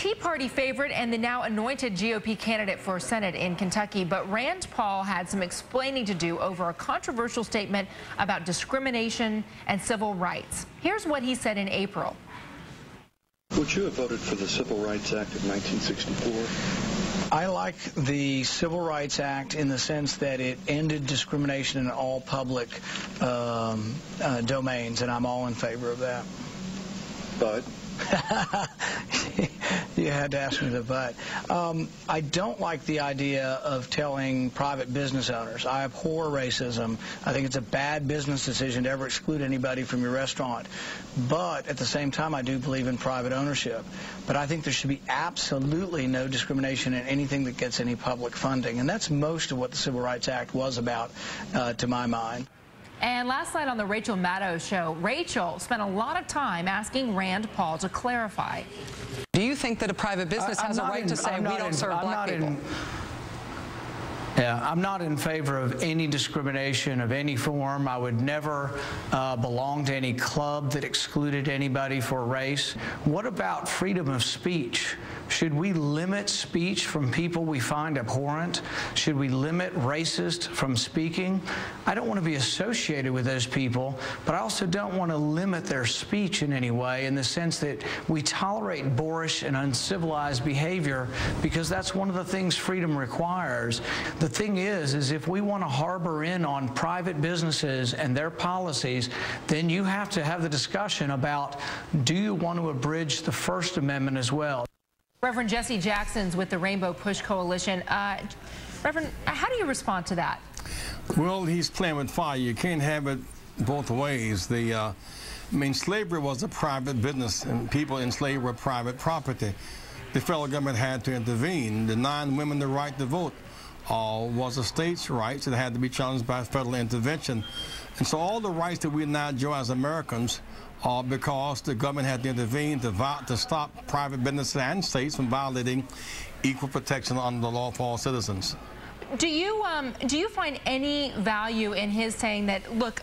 Tea Party favorite and the now anointed GOP candidate for Senate in Kentucky, but Rand Paul had some explaining to do over a controversial statement about discrimination and civil rights. Here's what he said in April. Would you have voted for the Civil Rights Act of 1964? I like the Civil Rights Act in the sense that it ended discrimination in all public domains, and I'm all in favor of that. But? You had to ask me the but. I don't like the idea of telling private business owners. I abhor racism. I think it's a bad business decision to ever exclude anybody from your restaurant. But at the same time, I do believe in private ownership. But I think there should be absolutely no discrimination in anything that gets any public funding. And that's most of what the Civil Rights Act was about, to my mind. And last night on the Rachel Maddow show, Rachel spent a lot of time asking Rand Paul to clarify. Do you think that a private business has a right to say we don't serve black people? Yeah, I'm not in favor of any discrimination of any form. I would never belong to any club that excluded anybody for race. What about freedom of speech? Should we limit speech from people we find abhorrent? Should we limit racists from speaking? I don't want to be associated with those people, but I also don't want to limit their speech in any way in the sense that we tolerate boorish and uncivilized behavior because that's one of the things freedom requires. The thing is if we want to harbor in on private businesses and their policies, then you have to have the discussion about, do you want to abridge the First Amendment as well? Reverend Jesse Jackson's with the Rainbow Push Coalition. Reverend, how do you respond to that? Well, he's playing with fire. You can't have it both ways. I mean, slavery was a private business, and people in slavery were private property. The federal government had to intervene, denying women the right to vote. Was a state's rights that had to be challenged by federal intervention. And so all the rights that we now enjoy as Americans are because the government had to intervene to stop private businesses and states from violating equal protection under the law for all citizens. Do you find any value in his saying that, look,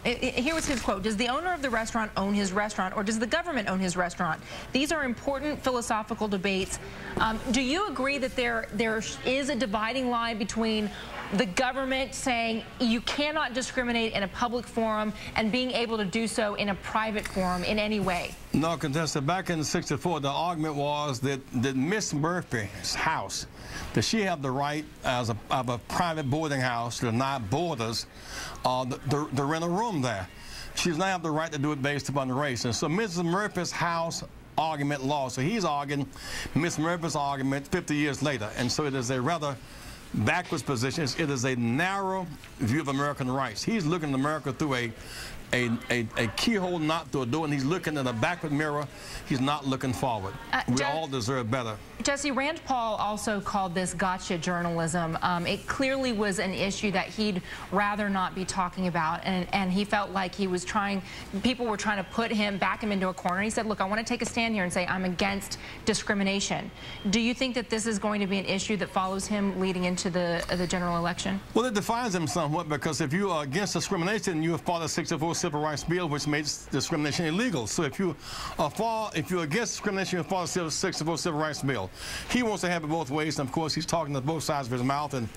here was his quote, does the owner of the restaurant own his restaurant or does the government own his restaurant? These are important philosophical debates. Do you agree that there is a dividing line between the government saying you cannot discriminate in a public forum and being able to do so in a private forum in any way? No, contestant. Back in '64, the argument was that Miss Murphy's house, that she had the right as a private boarding house to deny boarders to rent a room there. She does not have the right to do it based upon race. And so Mrs. Murphy's house argument lost. So he's arguing Miss Murphy's argument 50 years later. And so it is a rather backwards position. It is a narrow view of American rights. He's looking at America through a keyhole, not through a door, and he's looking in a backward mirror. He's not looking forward. We all deserve better. Jesse, Rand Paul also called this gotcha journalism. It clearly was an issue that he'd rather not be talking about, and he felt like he was people were trying to back him into a corner. He said, look, I want to take a stand here and say I'm against discrimination. Do you think that this is going to be an issue that follows him leading into the general election? Well, it defines him somewhat, because if you are against discrimination, you have fought the '64 Civil Rights Bill, which makes discrimination illegal. So if you're against discrimination, you fought the '64 Civil Rights Bill. He wants to have it both ways, and of course he's talking to both sides of his mouth, and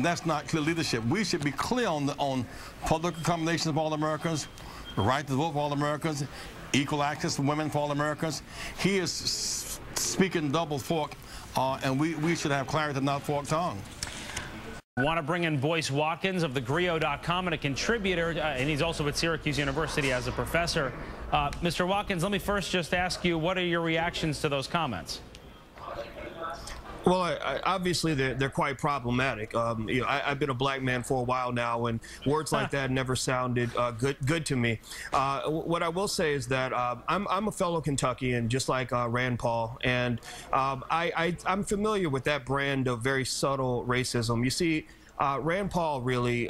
that's not clear leadership. We should be clear on public accommodations of all Americans, the right to vote for all Americans, equal access for women for all Americans. He is speaking double fork, and we should have clarity, not forked tongue. Want to bring in Boyce Watkins of thegrio.com and a contributor, and he's also at Syracuse University as a professor. Mr. Watkins, let me first just ask you, what are your reactions to those comments? Well, obviously they're quite problematic. You know, I've been a black man for a while now, and words like that never sounded good to me. What I will say is that I'm a fellow Kentuckian, just like Rand Paul, and I'm familiar with that brand of very subtle racism. You see, Rand Paul really,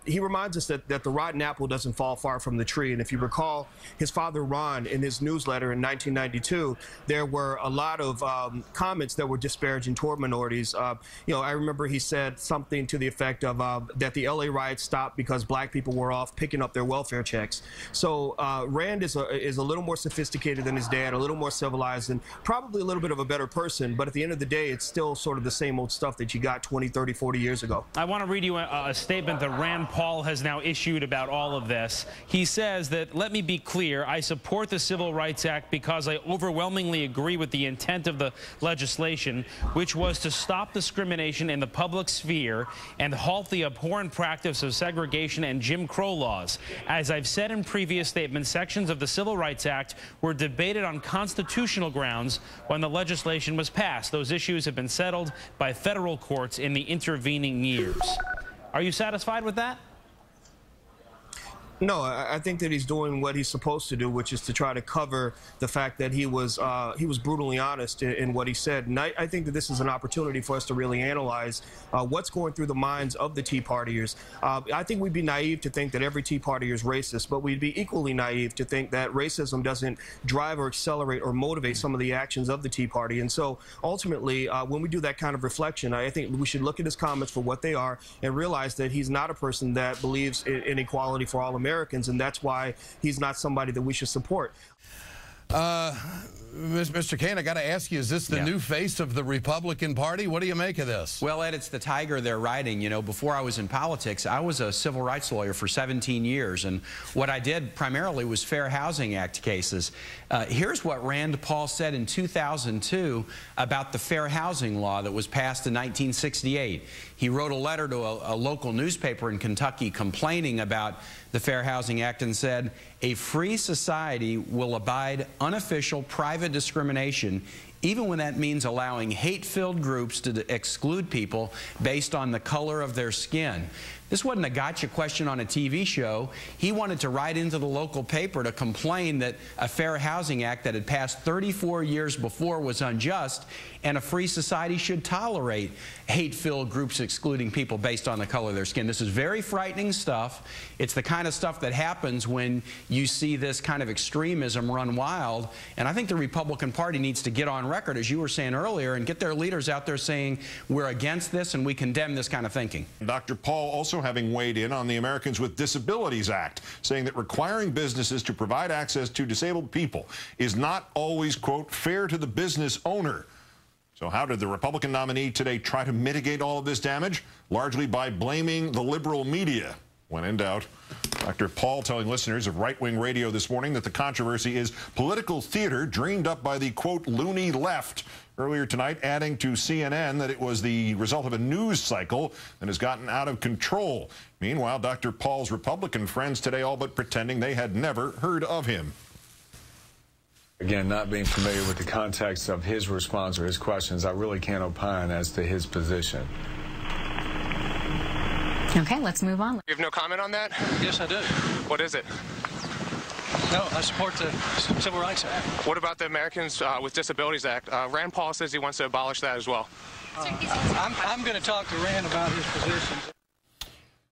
he reminds us that the rotten apple doesn't fall far from the tree. And if you recall, his father Ron, in his newsletter in 1992, there were a lot of comments that were disparaging toward minorities. You know, I remember he said something to the effect of that the LA riots stopped because black people were off picking up their welfare checks. So Rand is a little more sophisticated than his dad, a little more civilized, and probably a little bit of a better person. But at the end of the day, it's still sort of the same old stuff that you got 20, 30, 40 years ago. I want to read you a statement that Rand Paul has now issued about all of this. He says that, let me be clear, I support the Civil Rights Act because I overwhelmingly agree with the intent of the legislation, which was to stop discrimination in the public sphere and halt the abhorrent practice of segregation and Jim Crow laws. As I've said in previous statements, sections of the Civil Rights Act were debated on constitutional grounds when the legislation was passed. Those issues have been settled by federal courts in the intervening years. Are you satisfied with that? No, I think that he's doing what he's supposed to do, which is to try to cover the fact that he was brutally honest in what he said. And I think that this is an opportunity for us to really analyze what's going through the minds of the Tea Partiers. I think we'd be naive to think that every Tea Partier is racist, but we'd be equally naive to think that racism doesn't drive or accelerate or motivate some of the actions of the Tea Party. And so ultimately, when we do that kind of reflection, I think we should look at his comments for what they are and realize that he's not a person that believes in equality for all Americans, and that's why he's not somebody that we should support. Mr. Kane, I got to ask you, is this the new face of the Republican Party? What do you make of this? Well, Ed, it's the tiger they're riding. You know, before I was in politics, I was a civil rights lawyer for 17 years, and what I did primarily was Fair Housing Act cases. Here's what Rand Paul said in 2002 about the fair housing law that was passed in 1968. He wrote a letter to a local newspaper in Kentucky complaining about the Fair Housing Act and said, "A free society will abide unofficial private discrimination, even when that means allowing hate-filled groups to exclude people based on the color of their skin." This wasn't a gotcha question on a TV show. He wanted to write into the local paper to complain that a Fair Housing Act that had passed 34 years before was unjust, and a free society should tolerate hate-filled groups excluding people based on the color of their skin. This is very frightening stuff. It's the kind of stuff that happens when you see this kind of extremism run wild, and I think the Republican Party needs to get on record, as you were saying earlier, and get their leaders out there saying we're against this and we condemn this kind of thinking. Dr. Paul also having weighed in on the Americans with Disabilities Act, saying that requiring businesses to provide access to disabled people is not always, quote, fair to the business owner. So how did the Republican nominee today try to mitigate all of this damage? Largely by blaming the liberal media. When in doubt, Dr. Paul telling listeners of right-wing radio this morning that the controversy is political theater dreamed up by the, quote, loony left. Earlier tonight, adding to CNN that it was the result of a news cycle that has gotten out of control. Meanwhile, Dr. Paul's Republican friends today all but pretending they had never heard of him. Again, not being familiar with the context of his response or his questions, I really can't opine as to his position. Okay, let's move on. You have no comment on that? Yes, I do. What is it? No, I support the Civil Rights Act. What about the Americans with Disabilities Act? Rand Paul says he wants to abolish that as well. I'm going to talk to Rand about his positions.